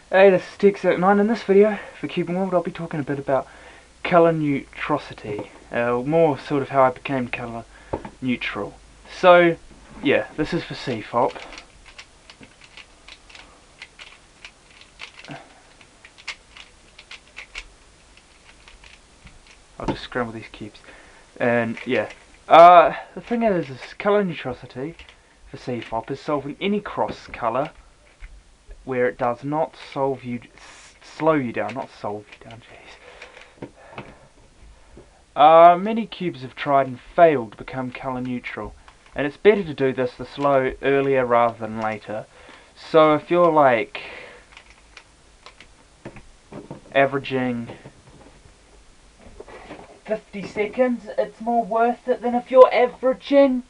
Hey, this is Tx789. In this video for Cube World, I'll be talking a bit about colour neutrality, more sort of how I became colour neutral. So, yeah, this is for CFOP. I'll just scramble these cubes. And yeah, the thing is colour neutrality for CFOP is solving any cross colour where it does not slow you down, not solve you down, jeez. Many cubes have tried and failed to become colour neutral, and it's better to do this earlier rather than later. So if you're like averaging 50 seconds, it's more worth it than if you're averaging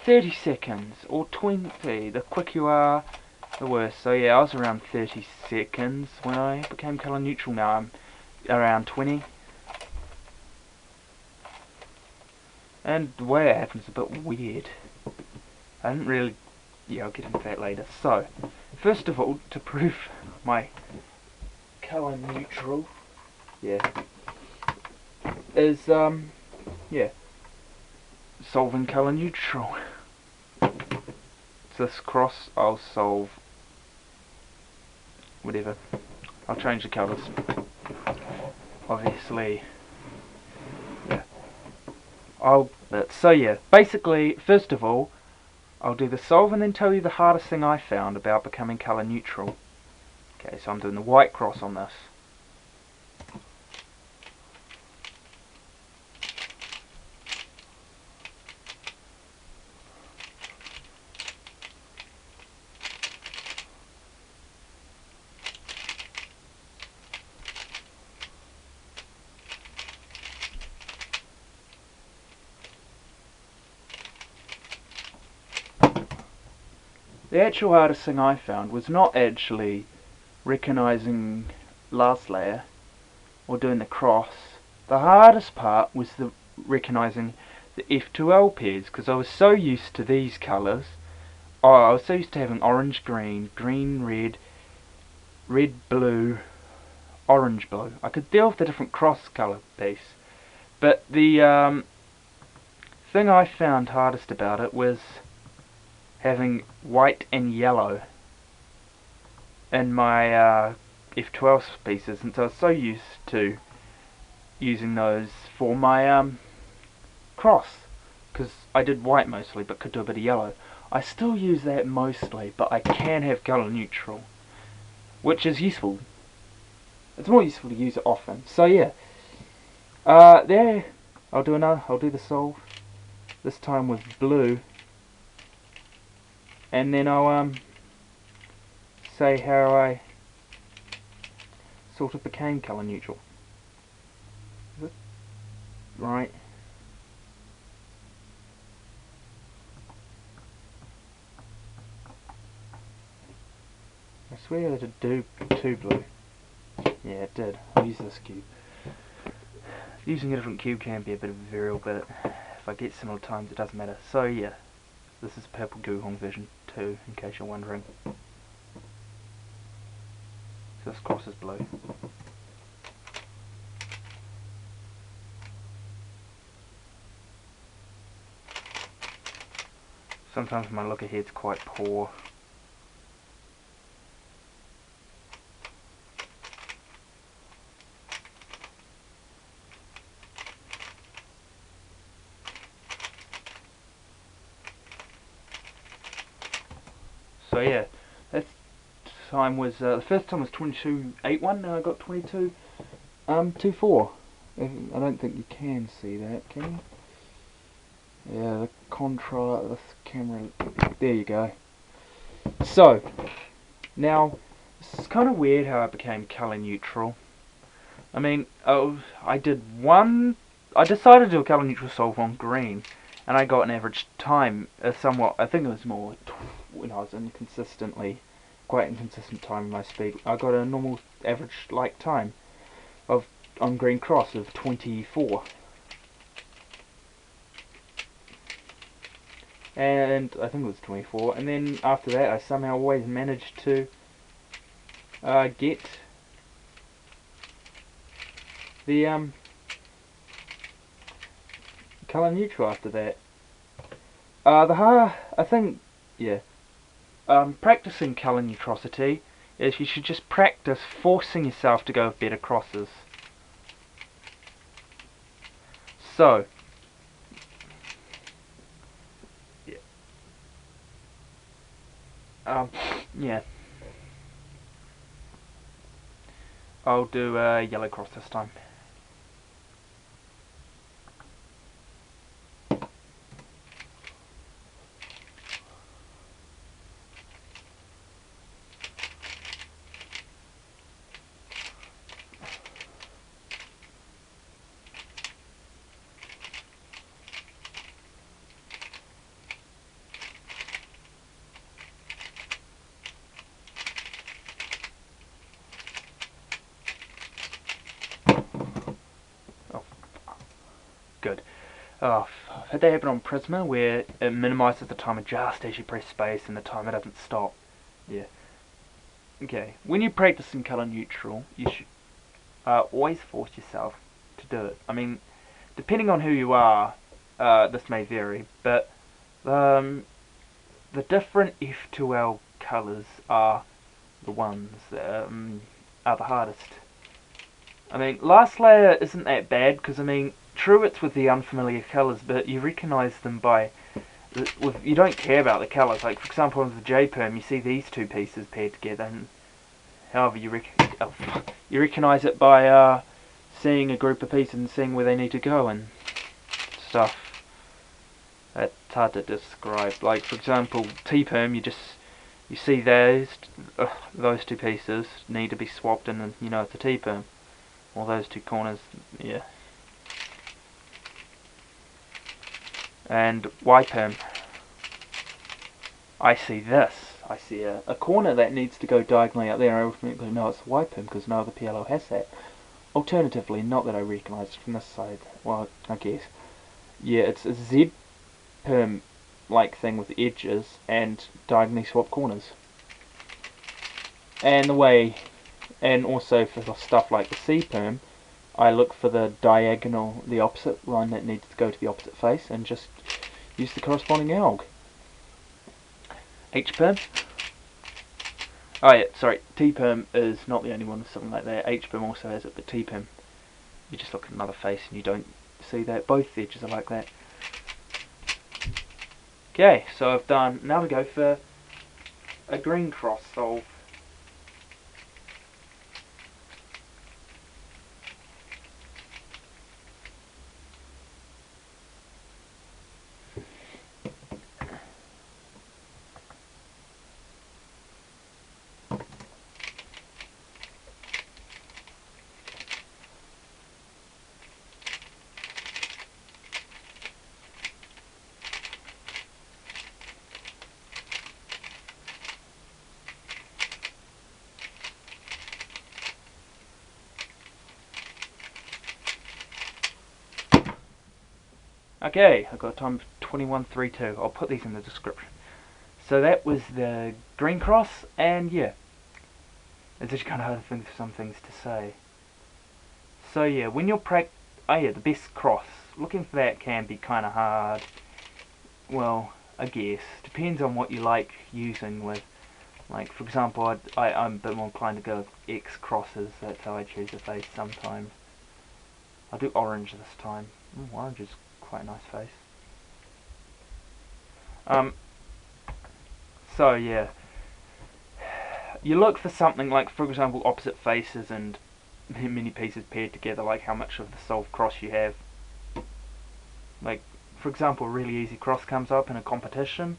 30 seconds or 20. The quicker you are, the worse. So yeah, I was around 30 seconds when I became colour neutral. Now I'm around 20. And the way it happens is a bit weird. I didn't really... yeah, I'll get into that later. So, first of all, to prove my colour neutral, is, solving colour neutral. This cross, I'll solve whatever. I'll change the colours. Obviously, basically, first of all, I'll do the solve and then tell you the hardest thing I found about becoming colour neutral. Okay, so I'm doing the white cross on this. The actual hardest thing I found was not actually recognising last layer or doing the cross. The hardest part was recognising the F2L pairs, because I was so used to these colours. I was so used to having orange green, green red, red blue, orange blue. I could deal with the different cross colour piece, but the thing I found hardest about it was having white and yellow in my F12 pieces, and so I was so used to using those for my cross, because I did white mostly but could do a bit of yellow. I still use that mostly, but I can have colour neutral, which is useful. It's more useful to use it often. So yeah, there I'll do the solve, this time with blue, and then I'll say how I sort of became colour neutral. Is it right? I swear that it did do 2 blue. Yeah, it did. I'll use this cube. Using a different cube can be a bit of a variable, but if I get similar times it doesn't matter. So yeah, this is Purple Goohong version 2, in case you're wondering. So this cross is blue. Sometimes my look ahead's quite poor. So yeah, that time was the first time was 22.81. Now I got 22.24. I don't think you can see that, can you? Yeah, the contrast, this camera. There you go. So now this is kind of weird how I became colour neutral. I mean, I decided to do a colour neutral solve on green, and I got an average time, somewhat. I think it was more when I was quite inconsistent time in my speed. I got a normal average like time on green cross of 24, and I think it was 24. And then after that, I somehow always managed to get the colour neutral after that. I think, yeah. Practicing colour neutrality is you should just practice forcing yourself to go with better crosses. So, yeah. Yeah. I'll do a yellow cross this time. Oh, good. Oh, I've had that happen on Prisma where it minimises the timer just as you press space and the timer doesn't stop. Yeah. Okay. When you're practicing colour neutral, you should always force yourself to do it. I mean, depending on who you are, this may vary, but the different F2L colours are the ones that are the hardest. I mean, last layer isn't that bad because I mean, true it's with the unfamiliar colours, but you recognise them by you don't care about the colours. Like for example, with the J-perm, you see these two pieces paired together, and however you recognise it by seeing a group of pieces and seeing where they need to go and stuff. It's hard to describe. Like for example, T-perm, you see those two pieces need to be swapped, and you know it's a T-perm. Or those two corners, yeah. And Y-perm, I see this. I see a corner that needs to go diagonally up there. I automatically know it's Y-perm because no other PLO has that. Alternatively, not that I recognise it from this side. Well, I guess. Yeah, it's a Z-perm like thing with edges and diagonally swapped corners. And also for stuff like the C-perm, I look for the diagonal, the opposite line that needs to go to the opposite face, and just use the corresponding alg. H-perm. Oh yeah, sorry, T-perm is not the only one with something like that. H-perm also has it, but T-perm, you just look at another face and you don't see that. Both edges are like that. Okay, so I've done, now we go for a green cross solve. Okay, I've got a time of 21:32. I'll put these in the description. So that was the green cross, and yeah, it's just kind of hard to think of some things to say. So yeah, when you're the best cross. Looking for that can be kind of hard. Well, I guess depends on what you like using with. Like for example, I'm a bit more inclined to go with X crosses. That's how I choose a face sometimes. I'll do orange this time. Orange is quite a nice face. So yeah, you look for something like, for example, opposite faces and many pieces paired together, like how much of the solved cross you have. Like, for example, a really easy cross comes up in a competition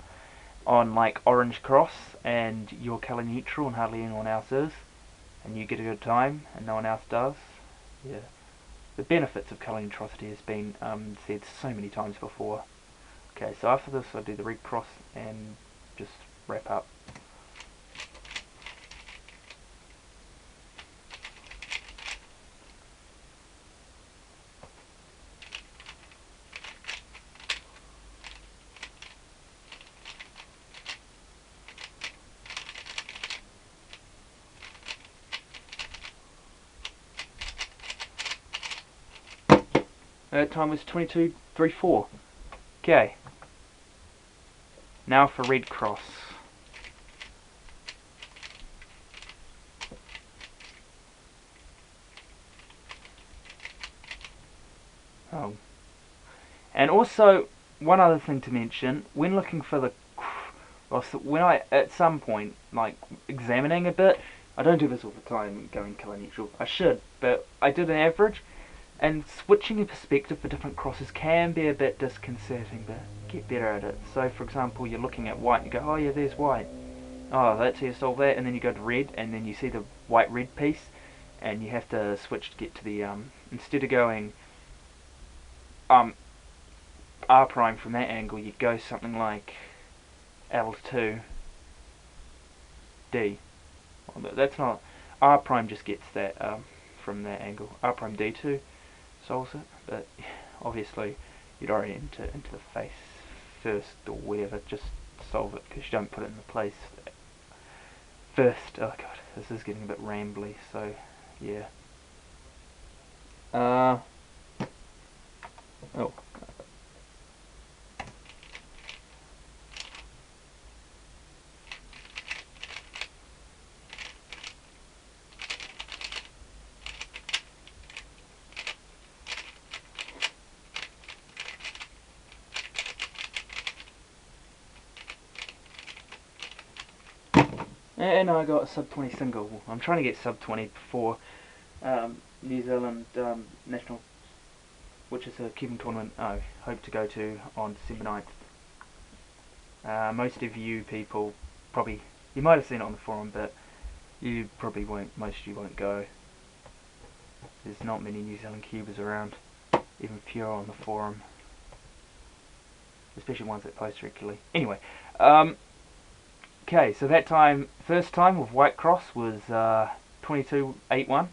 on like orange cross, and you're colour neutral and hardly anyone else is, and you get a good time and no one else does. Yeah. The benefits of colour neutrality has been said so many times before. Okay, so after this I'll do the red cross and just wrap up. That time was 22.34. Okay. Now for red cross. Oh. And also, one other thing to mention, when looking for the cross, when I, at some point, like, examining a bit, I don't do this all the time, going color neutral. I should, but I did an average, and switching your perspective for different crosses can be a bit disconcerting, but get better at it. So, for example, you're looking at white, and you go, oh yeah, there's white. Oh, that's how you solve that, and then you go to red, and then you see the white-red piece, and you have to switch to get to the, instead of going, R prime from that angle, you go something like L2 D. Well, that's not, R prime just gets that from that angle. R prime D2 solves it, but obviously you'd orient it into the face first or whatever, just solve it, because you don't put it in the place first. Oh god, this is getting a bit rambly, so yeah. Oh. And I got a sub 20 single. I'm trying to get sub 20 before New Zealand National, which is a cubing tournament I hope to go to on December 9th. Most of you people probably, you might have seen it on the forum, but you probably won't, most of you won't go. There's not many New Zealand cubers around, even fewer on the forum, especially ones that post regularly. Anyway, okay, so that time, first time with white cross was 22.81.